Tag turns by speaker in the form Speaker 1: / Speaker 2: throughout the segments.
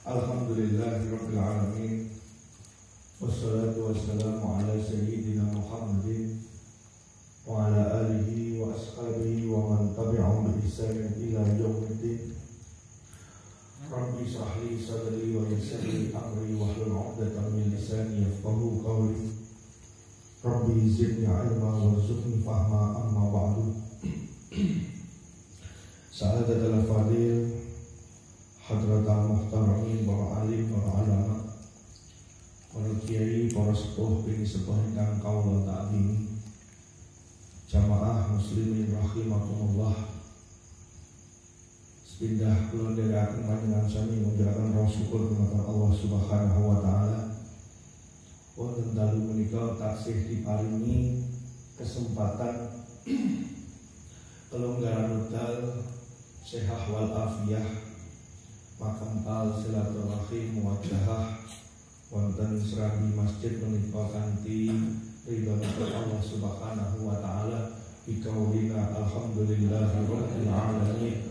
Speaker 1: Alhamdulillahirabbil alamin. Wassalatu wassalamu ala sayyidina Muhammadin wa ala alihi wa ashabihi wa man tabi'ahum bi ihsanin ila yaumiddin. Rabbi shrah li sadri wa yassir li amri wahlul 'uqdatam min lisani yafqahu qawli. Rabbi zidni 'ilma warzuqni fahma, amma ba'du. Sa'adatul fadil hadratal muhtaramin, para alim, para ulama, para kiai, para sepuh, bini sepuh ingkang kaula ta'zimi, jamaah muslimin rahimakumullah. Sepindah kula nderekaken panjenengan sami ngunjaraken raos syukur dumateng Allah Subhanahu wa taala. Wonten dalu menika taksih diparingi kesempatan kelonggaran wekdal sehat wal afiyah, makempal silaturahim muwajjahah wonten serambi masjid menika kanthi ridhonipun Allah Subhanahu wa taala bikaulina alhamdulillahirabbil alamin.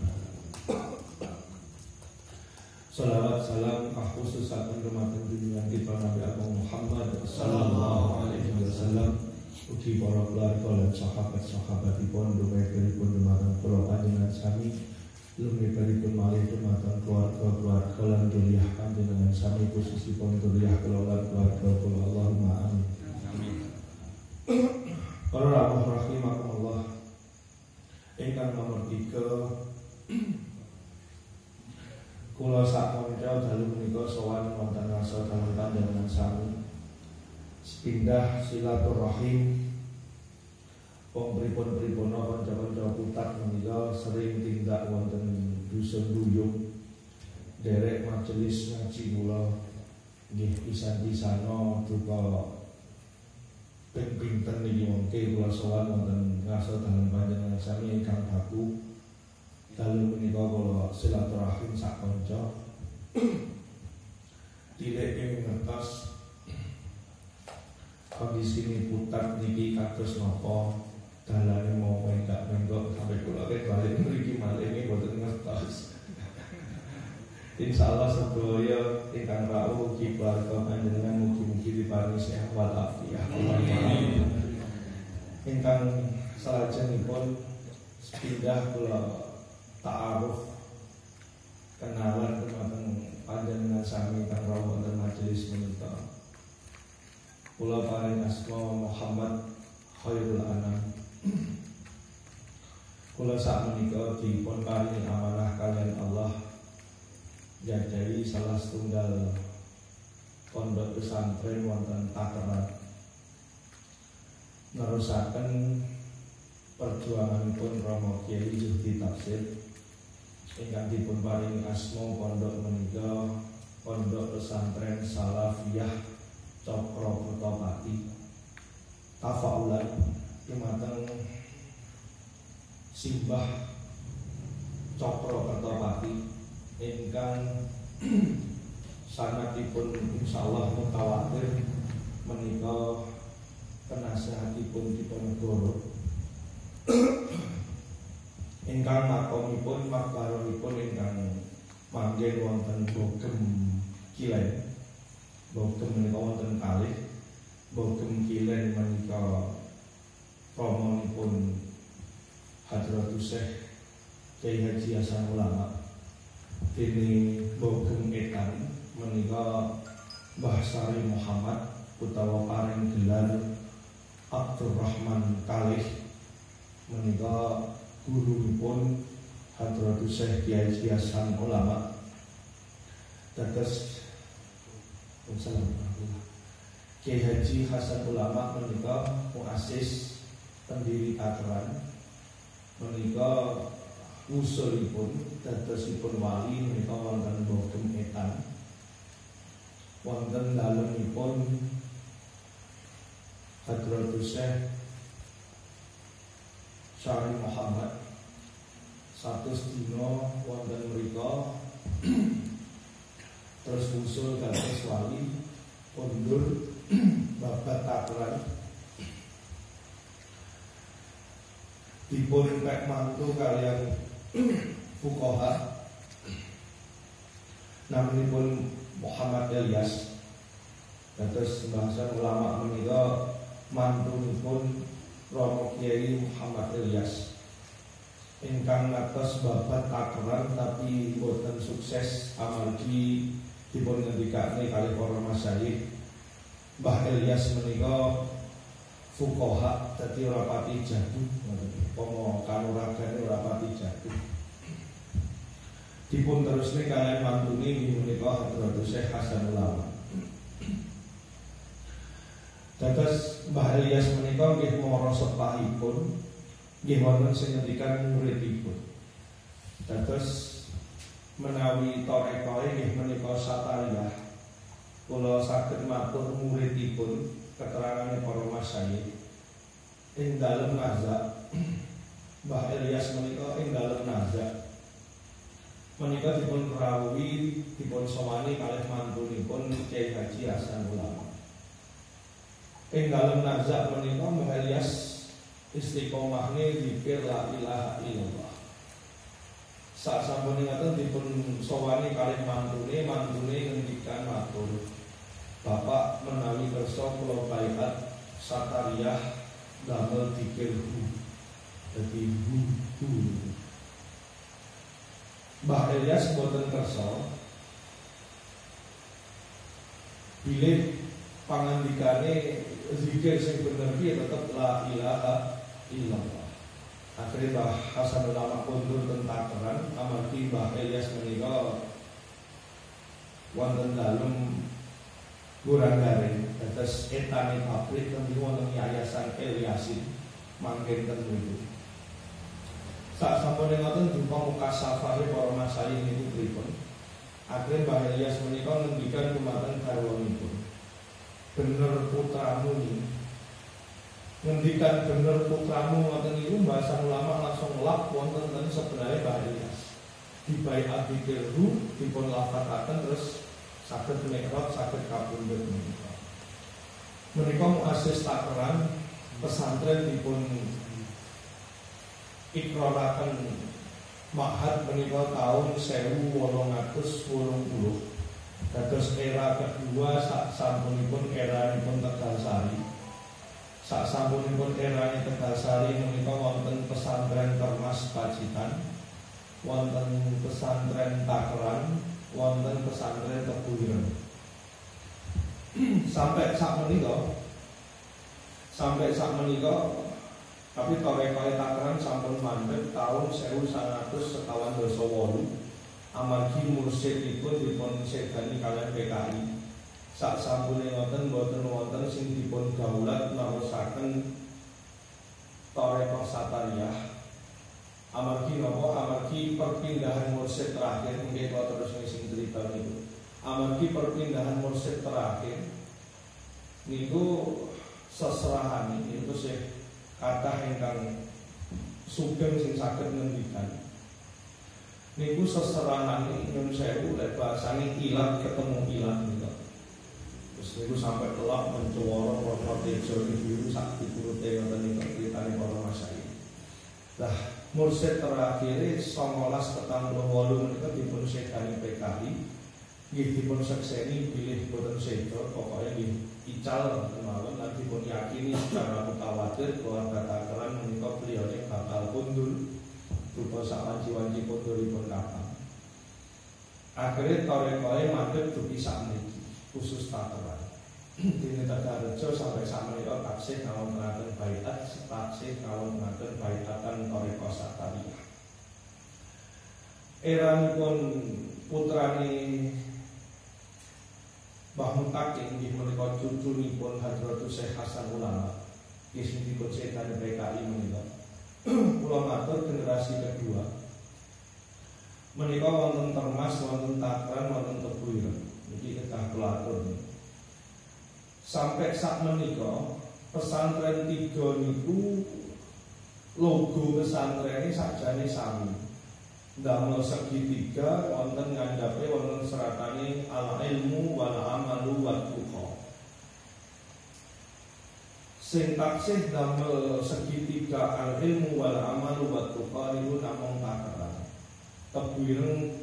Speaker 1: Salawat salam khususaken dumateng junjungan kita Nabi Agung Muhammad sallallahu alaihi wasallam, ugi para keluarga lan sahabat-sahabatipun dumateng dumateng kula panjenengan sami, lumripun malih dumateng keluarga lan dzurriyyah panjenengan sami, khususipun dzurriyyah kula lan keluarga kula. Allahumma amin. Para rawuh rahimakumullah, ingkang nomor 3, kula sakonco dalu menika sowan wonten rasa dalem panjenengan sami sepindah silaturahim. Wong pripun-pripuna kanca-kanca putat menika sering tindak wonten dusun duyung derek majelis ngaji kula nggih pisan-pisana duka ping pinten niki mengke kula sowan wonten rasa dalem panjenengan sami ingkang baku. Dalu menika kula silaturahim sak kanca dilek ing ngertos kondisine putat niki kados napa, dalane mau menggak sampai kula balik mriki malih boten ngertos. Insyaallah sedaya ingkang rawuh ugi keluarga panjenengan mugi-mugi diparingi sehat wal afiyah. Ingkang salajengipun sepindah kula ta'aruf kenalan dumateng panjenengan sami ingkang rawuh wonten majelis menika. Kula paring asma Muhammad Khairul Anam. Kula sak menika dipun paringi amanah kalian Allah jadi salah setunggal pondok pesantren wonten Takeran, nerusaken perjuanganipun Rama Kyai Zuhdi Tafsir ingkang dipun paringi asma pondok menika Pondok Pesantren Salafiyah Cokro Kertopati, tafaulan dumateng simbah Cokro Kertopati ingkang sangatipun insyaallah mutawatir menika penasehatipun Diponegoro ingkang makomipun makbaronipun ingkang manggen wonten Bogem Kilen. Bogem menika wonten kalih, Bogem Kilen menika romonipun Hadratus Syekh Kyai Haji Hasan Ulama. Dene Bogem Etan menika Mbah Sari Muhammad utawa paring gelar Abdurrahman Kalih menika gurunipun Hadratus Syekh Kyai Haji Hasan Ulama. Dados Kyai Haji Hasan Ulama menika muassis pendiri Takeran, menika usulipun dadosipun wali menika wonten Bogem Etan. Wonten dalemipun Hadratus Syekh Syari Muhammad satus dina wonten mrika terus usul dados wali undur babat Takeran dipun pek mantu kalian fuqaha namanipun Muhammad Ilyas. Dados bahasan ulama menika mantunipun Romo Kiai Muhammad Ilyas ingkang ngatos babat takeran tapi boten sukses amargi dipun ngendikane kalih para masyayikh. Mbah Ilyas menika fuqaha dadi ora pati jatuh, pomo kanuragane ora pati jatuh. Dipun terusne kalian mantune inggih menika Hadratus Syekh Hasanul Ulama. Dados Mbah Ilyas menika nggih mara sepahipun nggih wonten sing ngendikan muridipun. Dados menawi tarekoe nggih menika satariyah, kula saged matur muridipun keterangane para masyayikh ing dalem nazak. Mbah Ilyas menika ing dalem nazak menika dipun rawuhi dipun sowani kalih mantunipun Kyai Haji Hasanul Ulama. Ing dalem nazak menika Mbah Ilyas istiqomahne zikir la ilaha illallah. Sasampun ngaten dipun sowani kalih mantune ngendikan matur, Bapak menawi kersa kula baiat satariyah damel zikir dadi hu. Mbah Ilyas boten kersa bilih pangandikane zikir sing bener ki tetep la ilaha illallah. Akhirnya Mbah Hasanul Ulama mundur tentakeran amargi Mbah Ilyas menika wonten dalem kurang garing dados etane pabrik ten wonten yayasan Ilyasin mangken ten niku. Sak sampune ngoten duka mukasafahe para masyayikh niku pripun. Akhire Mbah Ilyas menika ngendikan dumateng garwanipun, bener putramu iki. Ngendikan bener putramu ngoten niku Mbah Hasanul Ulama langsung lap wonten ten sebenarnya Mbah Ilyas. Dibaiat dikirhu dipun lafataken terus saged mikrot saged kapundhut menika. Menika muassis takeran pesantren dipun ikraraken ma'had menika taun 1880. Dados era kedua sak sampunipun eranipun Tegalsari. Sak sampunipun erane Tegalsari menika wonten pesantren Termas Pacitan, wonten pesantren Takeran, wonten pesantren Tebuireng. Sampai sak menika tapi tarekoe Takeran sampun mandheg taun 1928 amargi mursyidipun dipun sedani kaliyan PKI. Sak sampune ngoten boten wonten sing dipun daulat naosaken tarekoh satariyah. Amargi napa? Amargi perpindahan mursyid terakhir nggih kok terus sing crita niku. Amargi perpindahan mursyid terakhir niku seserahan niku sing kathah ingkang sugeng sing saged ngendikan. Niku seserahan nyun sewu lek bahasane ilat ketemu ilat niku. Terus niku sampai telak mencuwara warna tejo biru sak diturute ngoten niku critane para masyayikh. Lah mursyid terakhir 1948 menika dipun sedani PKI, nggih dipun sekseni bilih boten sedo, pokoke nggih ical kemawon lan dipun yakini secara mutawatir keluarga Takeran menika beliau bakal kundur rupa sawanci-wanci punduripun kapal. Akhirnya tarekoe mandheg dugi sakniki khusus Takeran. Dene Tegalrejo sampai sakmenika taksih ngawontenaken baiat, taksih ngawontenaken baiatan tarekoh satariyah. Eranipun putrane Mbah Mutakin inggih menika cucunipun Hadratus Syekh Hasanul Ulama. Nggih dipun sedani PKI menika. Kula matur generasi kedua. Menika wonten Termas, wonten Takeran, wonten Tebuireng. Niki kedah kula atur. Sampai sak menika pesantren 3 niku logo pesantren sakjane sami. Damel segitiga wonten ngandhape wonten seratane al ilmu wal amalu wat tuqa. Sing taksih damel segitiga al ilmu wal amalu wat tuqa niku namung Takeran. Tebuireng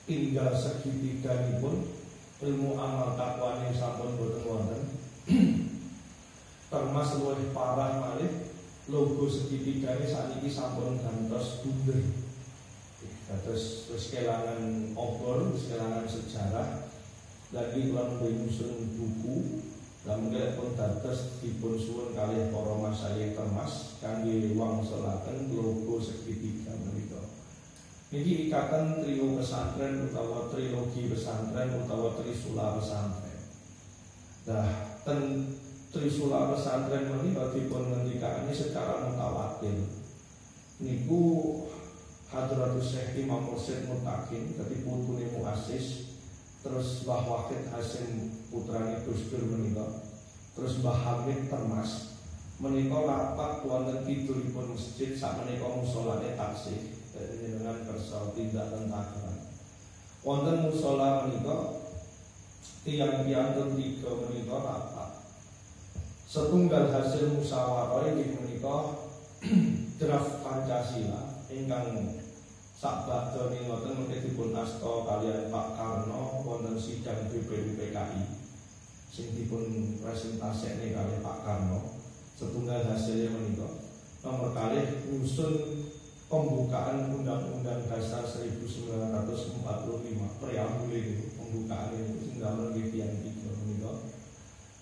Speaker 1: tinggal segitiganipun ilmu amal takwani sampun boten wonten. Termas luwih parah malih logo segitigane sakniki sampun gantos bunder. Dados wis kelangan obor, wis kelangan sejarah. Lagi kula nyusun buku, lan mengke pun dados dipun suwun kalih para masayikh Termas kangge wangsulaken logo segitiga menika. Niki ikatan trio pesantren utawa trilogi pesantren utawa trisula pesantren. Nah, trisula pesantren menika dipun ngendikane secara mutawatir. Niku Hadratus Syekh Imam Mursyid Mutakin dadi putune muassis, terus Mbah Wahid Hasim putrane Gus Dur menika, terus Mbah Hamid Termas menika rapat wonten kidulipun masjid sak menika musholane taksih dengan kersa tindak tentakeran. Wonten mushola menika tiyang-tiyang tiga menika rapat. Setunggal hasil musyawarah inggih menika draft Pancasila ingkang sakbada ngoten mengke dipun asta kalian Pak Karno wonten sidang BPUPKI sing dipun presentasekne kalih Pak Karno. Setunggal hasilnya menika nomor kalih nyusun pembukaan Undang-Undang Dasar 1945 preambul itu pembukaan itu sing damel tiyang tiga menika.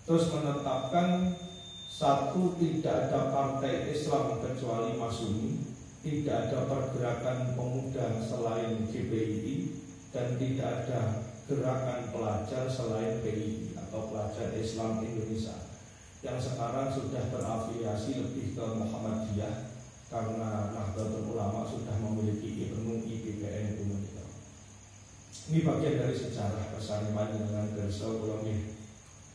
Speaker 1: Terus menetapkan satu, tidak ada partai Islam kecuali Masyumi, tidak ada pergerakan pemuda selain GPII, dan tidak ada gerakan pelajar selain PII atau Pelajar Islam Indonesia, yang sekarang sudah berafiliasi lebih ke Muhammadiyah karena Nahdlatul Ulama sudah memiliki IPNU IPPN menika. Ini bagian dari sejarah persaliman dengan gersa kula nggih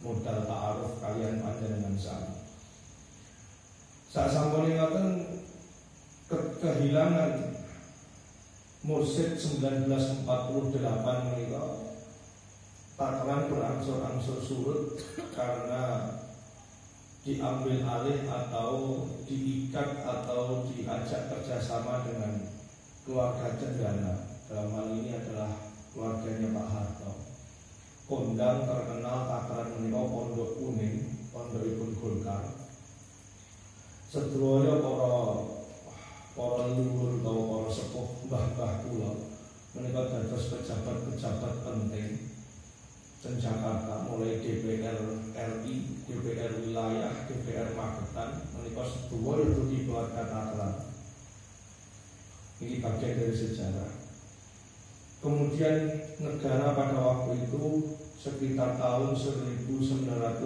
Speaker 1: modal ta'aruf kalian panjenengan sami. Saat sampun ngoten kehilangan Mursyid 1948 menika takaran berangsur-angsur surut karena diambil alih atau diikat atau diajak kerjasama dengan keluarga cendana. Dalam hal ini adalah keluarganya Pak Harto. Kondang terkenal takaran menika Pondok Kuning, pondokipun Golkar. Sedaya para leluhur utawa para sepuh mbah-mbah kula menika dados pejabat-pejabat penting ten Jakarta, mulai DPR RI, DPR wilayah, DPR Magetan menika sedaya dugi keluarga takaran. Ini bagian dari sejarah. Kemudian negara pada waktu itu sekitar tahun 1957, 58,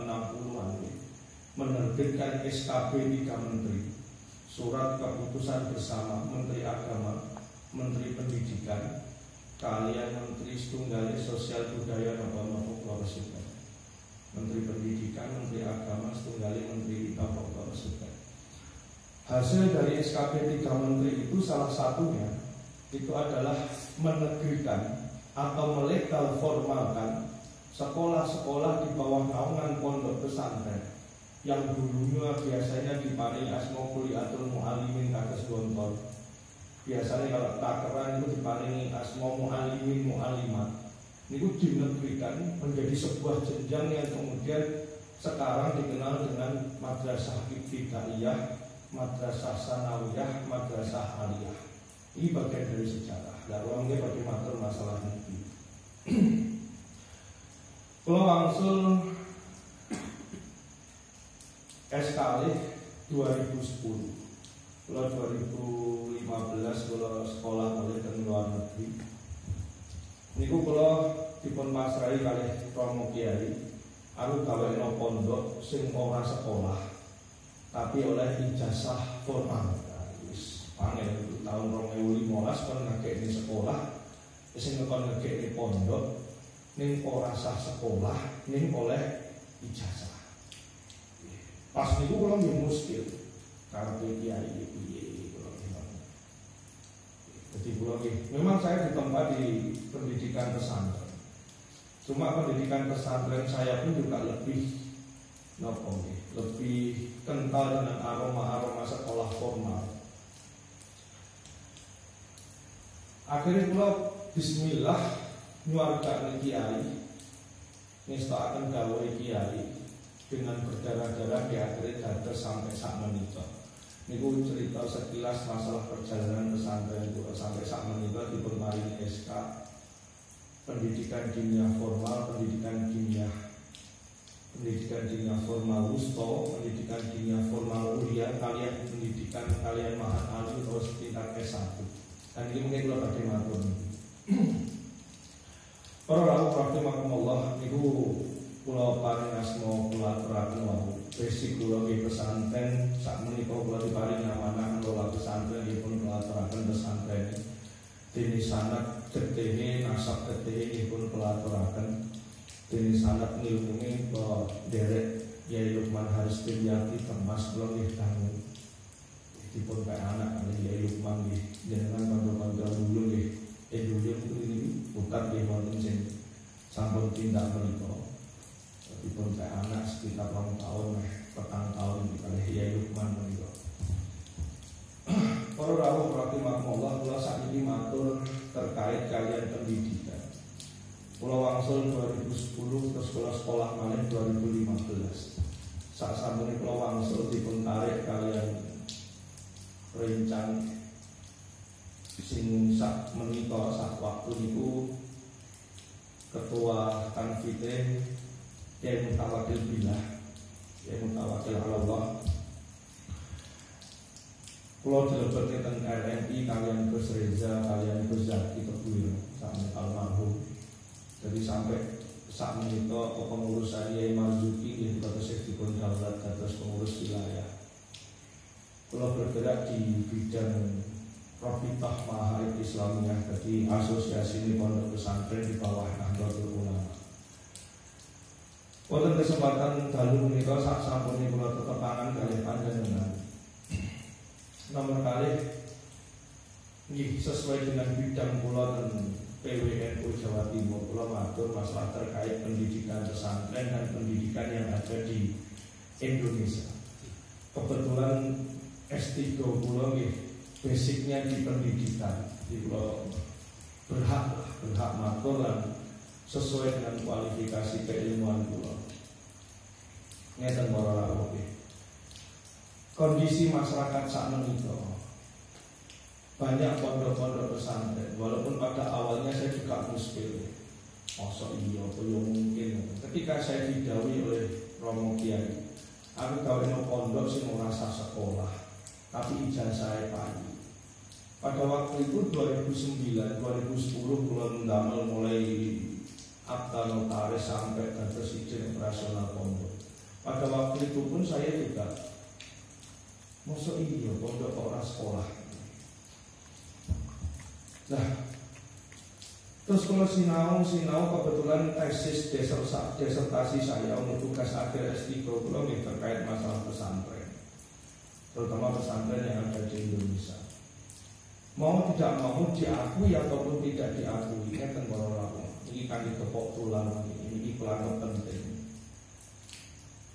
Speaker 1: 60-an menerbitkan SKB 3 Menteri, surat keputusan bersama Menteri Agama, Menteri Pendidikan, kalian Menteri Setunggal Sosial Budaya Nopo Presiden, Menteri Pendidikan, Menteri Agama, Setunggal Menteri Nopo Presiden. Hasil dari SKB 3 Menteri itu salah satunya itu adalah menegrikan atau melegal formalkan sekolah-sekolah di bawah naungan pondok pesantren yang dulunya biasanya diparingi asma Kuliatul Muallimin kados Gontor. Biasanya kalau takaran itu diparingi asma Muallimin Muallimat. Itu dinegrikan menjadi sebuah jenjang yang kemudian sekarang dikenal dengan Madrasah Ibtidaiyah, Madrasah Sanawiyah, Madrasah Aliyah. Ini bagian dari sejarah. Lalu mungkin bagaimana masalah ini. Kalau langsung SKL 2010, kalau 2015 kalau sekolah oleh dan luar negeri. Niku kalau dipun pasrai kali Romo Kiai, aku gawekno pondok sing ora sekolah, tapi oleh ijazah formal. Wis panel tahun 2015 kon ngekekne sekolah, sing kon ngekekne pondok ning ora sah sekolah, ning oleh ijazah. Pas niku kula nggih muskil karepe kiai piye kula ngene. Jadi kula nggih memang saya ditempa di pendidikan pesantren. Cuma pendidikan pesantren saya pun juga lebih nopo nggih, lebih kental dengan aroma-aroma sekolah formal. Akhirnya kula bismillah nyuargane kiai, ngestakaken dawuhe kiai dengan berdarah-darah di akhirnya dados sampai sak menika. Niku cerita sekilas masalah perjalanan pesantren kula sampai sak menika dipun paringi SK pendidikan kimia formal, pendidikan kimia formal wusto, pendidikan kimia formal ulia, kalian pendidikan kalian mahat alu terus tingkat S1. Dan ini mungkin kalau badhe matur. Para rawuh rahimakumullah niku kula paring asma kula aturaken wau. Basic kula nggih pesantren sak menika kula diparingi amanah kula pesantren nggih pun kula aturaken pesantren. Dene sanad getehe nasab getehe nggih pun kula aturaken. Dene sanad ngilmunge kula derek Yai Lukman Haris Tiryati Temas kula nggih dangu. Dipun kae anak kali Yai Lukman nggih jenengan kanca-kanca dulu nggih. Dulu ini putar nggih wonten sing sampun tindak menika. Dipun kae anak sekitar 2 tahun petang tahun kali Yai Lukman menika. Para rawuh rahimakumullah kula sakniki matur terkait kalian pendidikan. Kula wangsul 2010 terus kula sekolah malih 2015. Sak sampune kula wangsul dipun tarik kalian rencang sing sak menika sak waktu niku ketua Kanfite Kiai Mutawakil Billah, Kiai Mutawakil Allah. Kula dilebet teng RNI kalian Gus Reza, kalian Gus Zaki Kebuir sak almarhum. Jadi sampai sak menika kepengurusan Yai Marzuki nggih dados dipun daulat dados pengurus wilayah. Kula bergerak di bidang Rabithah Maharib Islamiyah, jadi asosiasi pondok pesantren di bawah Nahdlatul Ulama. Wonten kesempatan dalu menika sak sampune kula tetepangan kalih panjenengan. Nomor kalih nggih sesuai dengan bidang kula dan PWNU Jawa Timur, kula matur masalah terkait pendidikan pesantren dan pendidikan yang ada di Indonesia. Kebetulan S3 kula nggih basicnya di pendidikan. Di kula berhak matur lan sesuai dengan kualifikasi keilmuan kula. Ngeten para rawuh. Kondisi masyarakat saat menika banyak pondok-pondok pesantren, walaupun pada awalnya saya juga muskil. Mosok iya apa yo mungkin. Ketika saya didhawuhi oleh Romo Kiai, aku gawe nang pondok sing ora sah sekolah, tapi ijazah saya pagi. Pada waktu itu 2009, 2010 kula ndamel mulai akta notaris sampai dados izin operasional pondok. Pada waktu itu pun saya juga mosok iya pondok ora sekolah. Nah, terus kalau sinau kebetulan tesis disertasi saya untuk tugas akhir S3 kula terkait masalah pesantren, terutama pesantren yang ada di Indonesia. Mau tidak mau diakui ataupun tidak diakui, ngeten para rawuh. Ini kan dikepok tulang, ini iklan penting.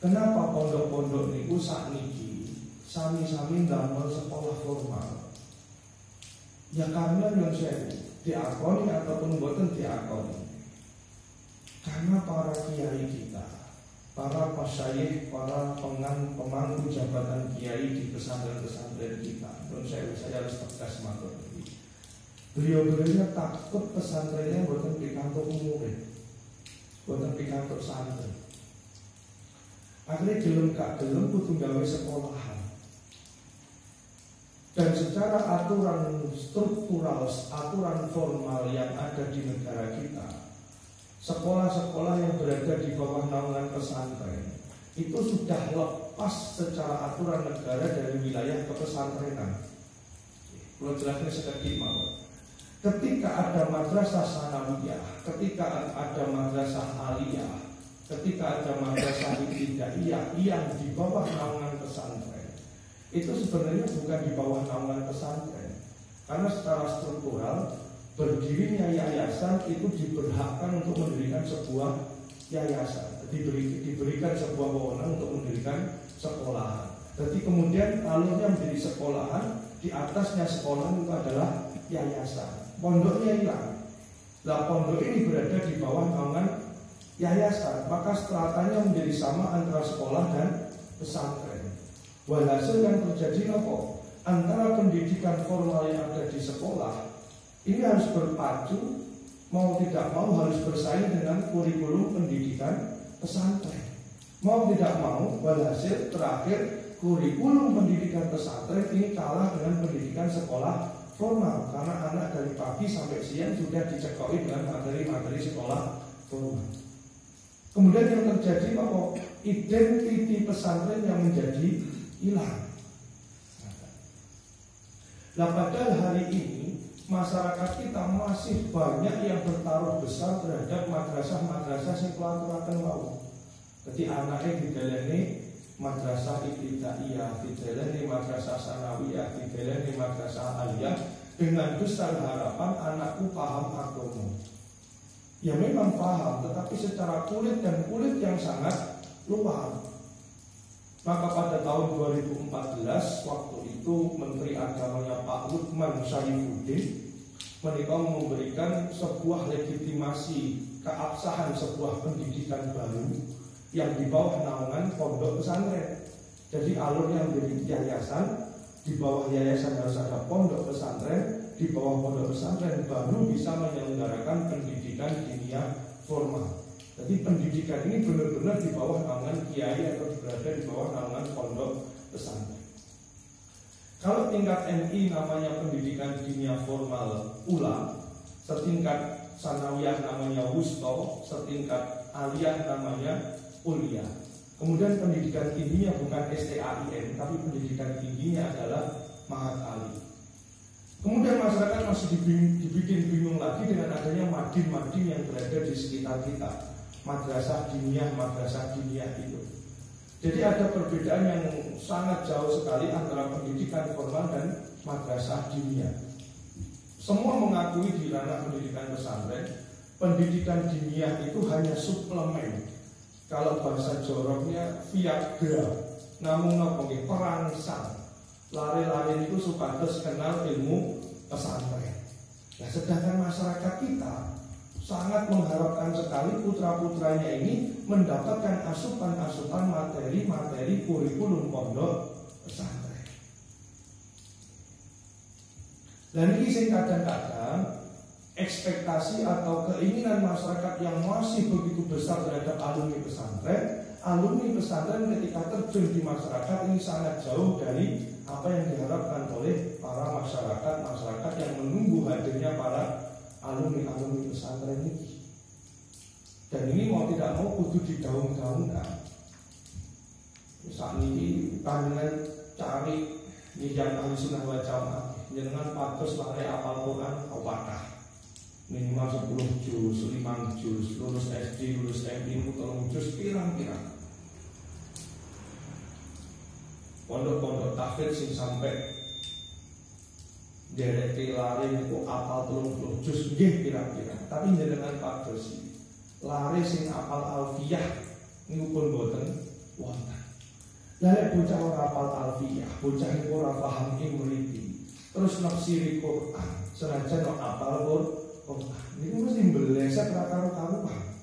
Speaker 1: Kenapa pondok-pondok niku sakniki sami-sami ndamel sekolah formal? Ya karena yang saya diakoni ataupun boten diakoni. Karena para kiai kita, para pasyayikh, para pemangku jabatan kiai di pesantren-pesantren kita, dan saya harus tegas matur. Beliau-beliaunya takut pesantrennya boten pikantuk murid, boten pikantuk santri. Akhirnya gelem gak gelem kudu gawe sekolahan. Dan secara aturan struktural, aturan formal yang ada di negara kita, sekolah-sekolah yang berada di bawah naungan pesantren itu sudah lepas secara aturan negara dari wilayah kepesantrenan. Kalau jelasnya seperti mau. Ketika ada madrasah sanawiyah, ketika ada madrasah aliyah, ketika ada madrasah ibtidaiyah yang di bawah naungan pesantren, itu sebenarnya bukan di bawah naungan pesantren, karena secara struktural berdirinya yayasan itu diberhakkan untuk mendirikan sebuah yayasan, diberikan sebuah wewenang untuk mendirikan sekolahan. Jadi kemudian alurnya menjadi sekolahan, di atasnya sekolah itu adalah yayasan. pondoknya hilang. Lah pondok ini berada di bawah naungan yayasan, maka stratanya menjadi sama antara sekolah dan pesantren. Walhasil yang terjadi apa? Antara pendidikan formal yang ada di sekolah ini harus berpacu, mau tidak mau harus bersaing dengan kurikulum pendidikan pesantren. Mau tidak mau, walhasil terakhir kurikulum pendidikan pesantren ini kalah dengan pendidikan sekolah formal, karena anak dari pagi sampai siang sudah dicekoi dengan materi-materi sekolah formal. Kemudian yang terjadi bahwa identiti pesantren yang menjadi hilang. Nah, padahal hari ini masyarakat kita masih banyak yang bertaruh besar terhadap madrasah-madrasah yang pelaturan mau. Jadi anaknya dideleni madrasah ibtidaiyah, dideleni madrasah sanawiyah, dideleni madrasah aliyah dengan besar harapan anakku paham agama. Ya memang paham, tetapi secara kulit dan kulit yang sangat luar. Maka pada tahun 2014 waktu itu Menteri Agamanya Pak Lukman Syaifuddin mereka memberikan sebuah legitimasi keabsahan sebuah pendidikan baru yang di bawah naungan pondok pesantren. Jadi alur yang menjadi yayasan, di bawah yayasan harus ada pondok pesantren, di bawah pondok pesantren baru bisa menyelenggarakan pendidikan diniyah formal. Jadi pendidikan ini benar-benar di bawah naungan kiai atau berada di bawah naungan pondok pesantren. Kalau tingkat MI namanya pendidikan diniyah formal ULA, setingkat sanawiyah namanya wusto, setingkat aliyah namanya ulia. Kemudian pendidikan tingginya bukan STAIN, tapi pendidikan tingginya adalah Mahat Ali. Kemudian masyarakat masih dibikin bingung lagi dengan adanya madin-madin yang berada di sekitar kita. Madrasah diniyah itu. Jadi ada perbedaan yang sangat jauh sekali antara pendidikan formal dan madrasah diniyah. Semua mengakui di ranah pendidikan pesantren, pendidikan diniyah itu hanya suplemen. Kalau bahasa joroknya Viagra, namun ngomongin perangsang. Lari-lari itu supados kenal ilmu pesantren. Nah, sedangkan masyarakat kita sangat mengharapkan sekali putra-putranya ini mendapatkan asupan-asupan materi-materi kurikulum pondok pesantren. Dan ini kadang-kadang ekspektasi atau keinginan masyarakat yang masih begitu besar terhadap alumni pesantren ketika terjun di masyarakat ini sangat jauh dari apa yang diharapkan oleh para masyarakat yang menunggu hadirnya para alumni pesantren ini. Dan ini mau tidak mau kudu didaung-daungkan. Misalnya ini panjenengan cari yang ahli sunnah wal jamaah, jenengan patos lari apal Quran kawadah minimal 10 juz, 5 juz, lulus SD, lulus MI, 3 juz, pirang-pirang. Pondok-pondok tahfidz sing sampai derek lari itu apal 30 juz nggih pirang-pirang. Tapi jenengan pados lari sing apal alfiyah niku pun boten wonten. Lah bocah ora apal alfiyah, bocah iku ora paham mriki. Terus nafsiri Quran, senajan apal Quran. Niku mesti mbleset ra karo-karuan.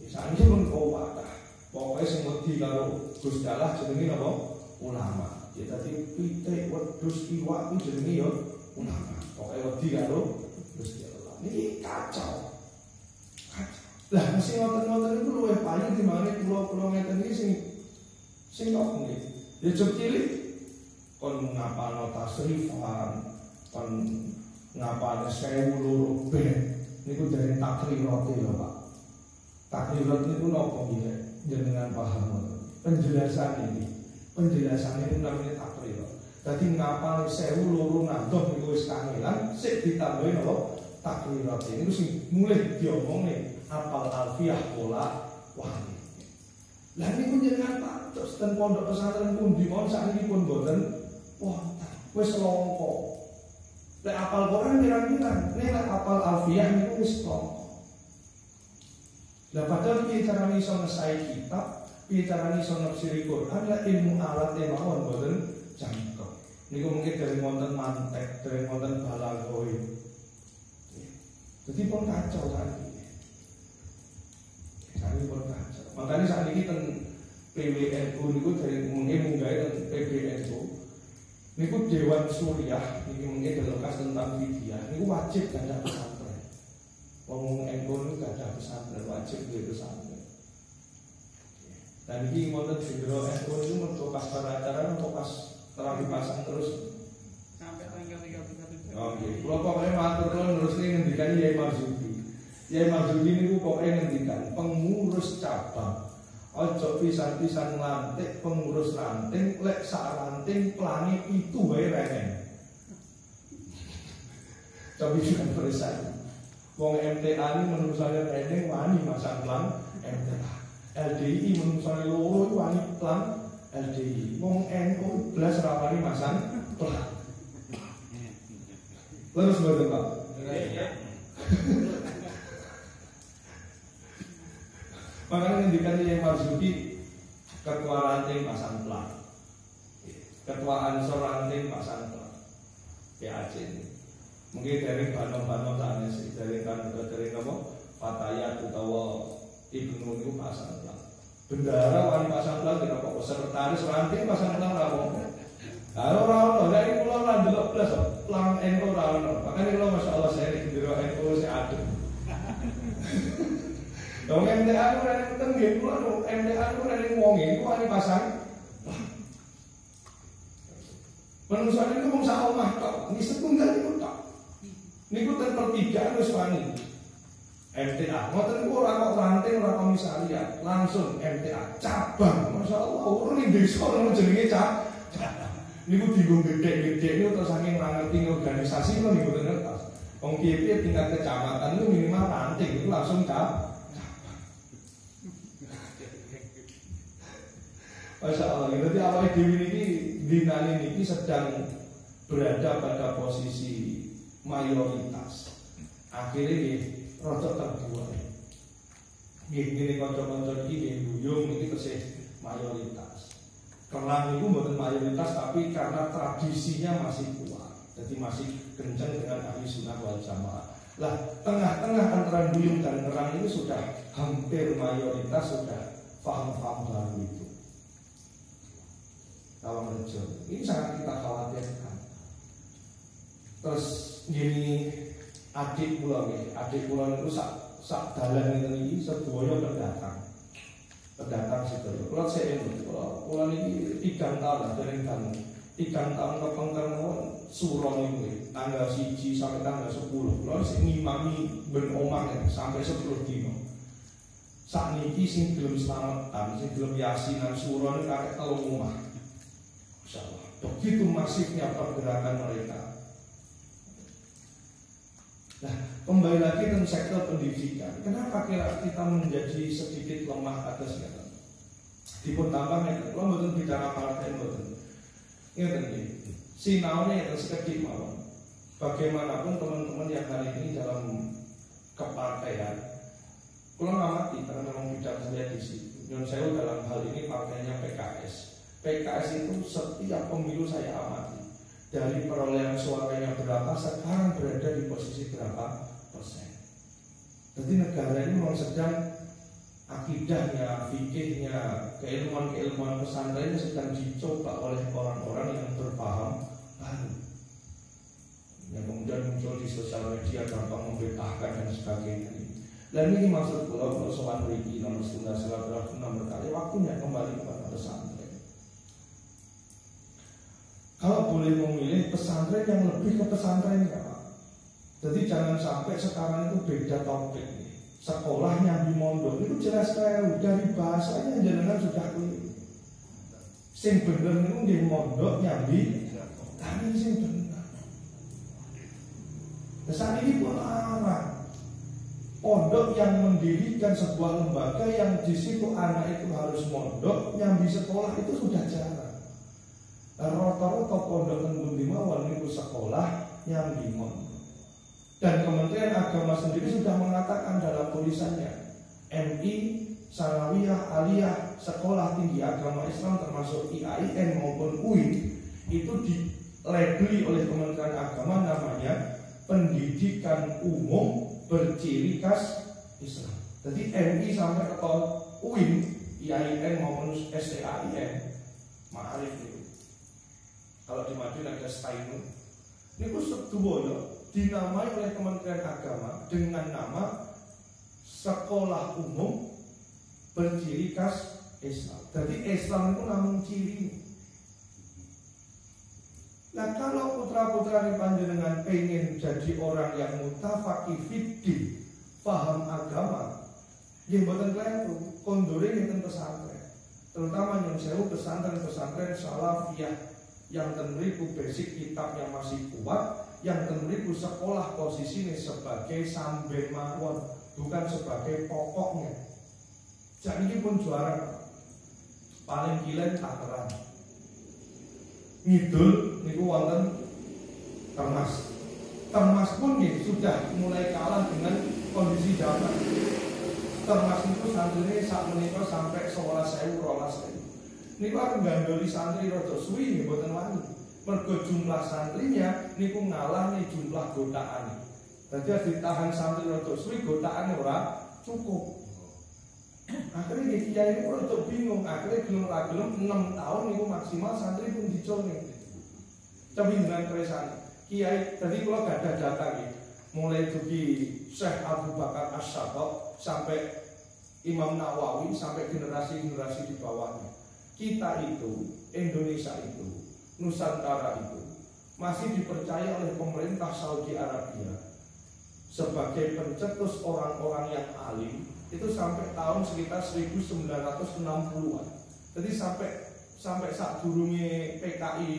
Speaker 1: Misalnya pun kawadah. Pokoke sing wedi karo Gusti Allah jenenge napa? Ulama. Ya tadi pitik wedhus iwak ku jenenge ya ulama. Pokoke wedi karo Gusti Allah. Niki kacau. Lah mesti ngoten-ngoten niku luwih payu timbangane kula ngeten iki sing kok nggih. Ya jog cilik kon ngapalno tasrifan, kon ngapalno 1002 ben niku dari takrirat ya Pak. Takrirat niku napa nggih jenengan paham penjelasan ini. Penjelasan ini namanya takrirat. Dadi ngapal 1002 ngantos niku wis kangelan, sik ditambahi napa takrirat ini sing mulai diomongne apal alfiyah pola wali. Lah niku jenengan patos ten pondok pesantren pundi mawon sakniki pun boten wonten. Wis langka. Lek apal Quran pirang-pirang, nek apal alfiyah niku wis langka. Lah padahal piye carane iso ngesai kitab, piye carane iso nafsiri Quran, lah ilmu alat mawon boten jangkep. Niku mungkin dari wonten mantek, dari wonten balaghoi. Jadi pun kacau saat ini. Saat ini pun kacau. Makanya saat ini kan PWNU itu dari mungkin dari PBNU. Niku Dewan Suriah, ini mungkin terlepas tentang vidya. Niku wajib gak ada pesantren. Ngomong NU itu gak ada pesantren, wajib di pesantren. Dan ini mau jenderal NU itu mau pas pada acara, mau pas terang dipasang terus.
Speaker 2: Sampai tanggal 31.
Speaker 1: Oke, kalau pokoknya matur kalau terus ini ngendikan Yai Marzuki. Yai Marzuki ini pokoknya ngendikan pengurus cabang. Ojo pisan-pisan lantik pengurus ranting, lek sak ranting pelangi itu wae rene. Cobi juga perisai. Wong MTA ini menurut saya rene wani masang pelang MTA. LDI menurut saya loro wani pelang LDI. Wong NU belas rapani masang pelang. Terus betul Pak. Makanya ngendikan Yai Marzuki ketua ranting pasang pelang, ketua ansor ranting pasang pelang, PAC ini. Mungkin dari bano-bano tanya sih, dari apa? Fatayat utawa Ibnu itu pasang pelang. Bendara wani pasang pelang tidak apa? Sekretaris ranting pasang pelang apa? Kalau orang dari pulau landelok plus pelang NU orang. Makanya kalau masya Allah saya di biro NU saya ada. Dong MTA itu rene tenggih kula MTA itu rene wonge iku ane pasang. Manusia itu mung sak omah tok, wis setunggal niku tok. Niku ten pertigaan wis wani. MTA, ngoten niku ora kok ranting ora komisariat, langsung MTA cabang. Masyaallah, ora ning desa ono jenenge cabang. Niku dienggo gedhe-gedhe niku terus saking ora ngerti organisasi kok niku ngertos. Wong piye-piye tingkat kecamatan itu minimal ranting itu langsung cabang. Masya Allah, jadi awal dewi ini dinani ini sedang berada pada posisi mayoritas. Akhirnya ini rotok terbuat. Gini kocok-kocok ini buyung ini kesih mayoritas. Kerang itu bukan mayoritas tapi karena tradisinya masih kuat. Jadi masih kencang dengan ahli sunnah wal jamaah. Lah tengah-tengah antara buyung dan kerang ini sudah hampir mayoritas sudah paham-paham baru itu. Kalau Rejo, ini sangat kita khawatirkan. Terus gini adik pulau itu sak dalan ini sedoyo pendatang situ. Kalau saya ini, pulau ini 3 tahun dari kamu, 3 tahun kepengker surong ini tanggal 1 sampai tanggal 10. Kalau saya ngimami ben omah sampai 10 dino. Saat niki sing belum selamatan, sing belum yasinan surong kakek telung omah. Begitu masifnya pergerakan mereka. Nah, kembali lagi tentang sektor pendidikan. Kenapa kita menjadi sedikit lemah atasnya? Dipun tambahnya, kalau betul bicara partai betul. Ingat ini, sinaunya yang sekedip mawon. Bagaimanapun teman-teman yang kali ini dalam kepartaian, kalau ngamati karena memang bidang saya di situ. Dan saya dalam hal ini partainya PKS. PKS itu setiap pemilu saya amati. Dari perolehan suaranya berapa, sekarang berada di posisi berapa persen. Jadi negara ini memang sedang akidahnya, fikihnya, keilmuan pesantrennya sedang dicoba oleh orang-orang yang berpaham baru. Yang kemudian muncul di sosial media gampang membedahkan dan sebagainya. Dan ini maksud pulau soal riki nomor 9 silaturahmi nomor kali waktunya kembali kepada pesantren. Kalau boleh memilih pesantren yang lebih ke pesantren ya Pak. Jadi jangan sampai sekarang itu beda topik nih. Sekolahnya di mondok itu jelas keliru, dari bahasanya jenengan sudah keliru. Sing bener itu di mondok nyambi, tapi sing bener. Saat ini pun arah pondok yang mendirikan sebuah lembaga yang di situ anak itu harus mondok, nyambi sekolah itu sudah jarang. Rata-rata pondok Tenggung Dimawon itu sekolah yang di mondok. Dan Kementerian Agama sendiri sudah mengatakan dalam tulisannya MI, Sanawiyah, Aliyah, Sekolah Tinggi Agama Islam termasuk IAIN maupun UIN itu dilabeli oleh Kementerian Agama namanya pendidikan umum berciri khas Islam. Jadi MI sampai ke UIN, IAIN maupun STAIN, Ma'arif itu. Kalau di Madiun ada Stainu. Ini sedoyo dinamai oleh Kementerian Agama dengan nama Sekolah Umum Berciri Khas Islam. Jadi Islam itu namun ciri. Nah kalau putra-putra di panjenengan pengen jadi orang yang mutafaqih fiddin, paham agama, nggih mboten kleru, kondore ngeten pesantren. Terutama yang sewu pesantren-pesantren salafiyah yang tenriku basic kitab yang masih kuat, yang tenriku sekolah posisinya sebagai sambil mawon, bukan sebagai pokoknya. Jadi ini pun juara paling gila Tangerang. Ngidul niku wonten Termas. Termas pun nih sudah mulai kalah dengan kondisi zaman. Termas itu santrinya saat menikah sampai 11.000, 12.000. Niku akan gandoli santri rada suwi nggih mboten wani. Mergo jumlah santrinya niku ngalah nih jumlah godaan. Jadi ditahan santri rada suwi godaane ora cukup. Akhirnya kiai ini untuk bingung, akhirnya gelem 6 tahun itu maksimal santri pun dicone. Tapi dengan keresahan kiai, tadi kalau gak ada data gitu, mulai dari Syekh Abu Bakar As-Sabaq sampai Imam Nawawi sampai generasi-generasi di bawahnya. Kita itu, Indonesia itu, Nusantara itu masih dipercaya oleh pemerintah Saudi Arabia sebagai pencetus orang-orang yang alim. Itu sampai tahun sekitar 1960-an. Jadi sampai saat durunge PKI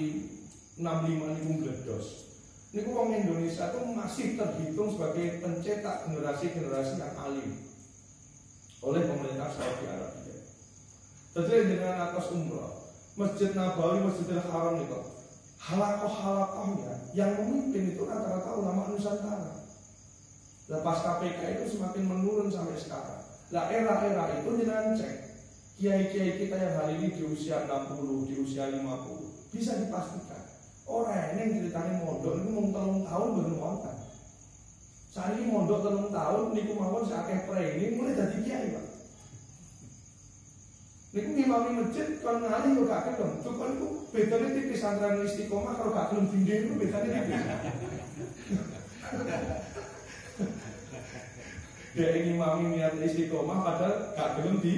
Speaker 1: 65 niku meledos. Niku wong Indonesia itu masih terhitung sebagai pencetak generasi-generasi yang alim oleh pemerintah Saudi Arabia. Jadi dengan atas umrah, Masjid Nabawi, Masjidil Haram itu halakoh-halakohnya yang memimpin itu rata-rata ulama Nusantara. Lepas KPK itu semakin menurun sampai sekarang. Nah era-era itu jenengan cek kiai-kiai kita yang hari ini di usia 60, di usia 50 bisa dipastikan orang ini ceritanya mondok ini mau 3 tahun belum wonten. Saat ini mondok 3 tahun niku mawon sakeh training mulai jadi kiai Pak. Niku ngimami masjid kon ngali yo gak kelem. Cukup niku bedane tipis antara Istiqomah kalau gak kelem dinding itu bedane tipis. Dia ingin mami niat Istiqomah padahal gak belum di.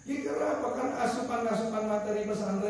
Speaker 1: Ini kenapa kan asupan-asupan materi pesantren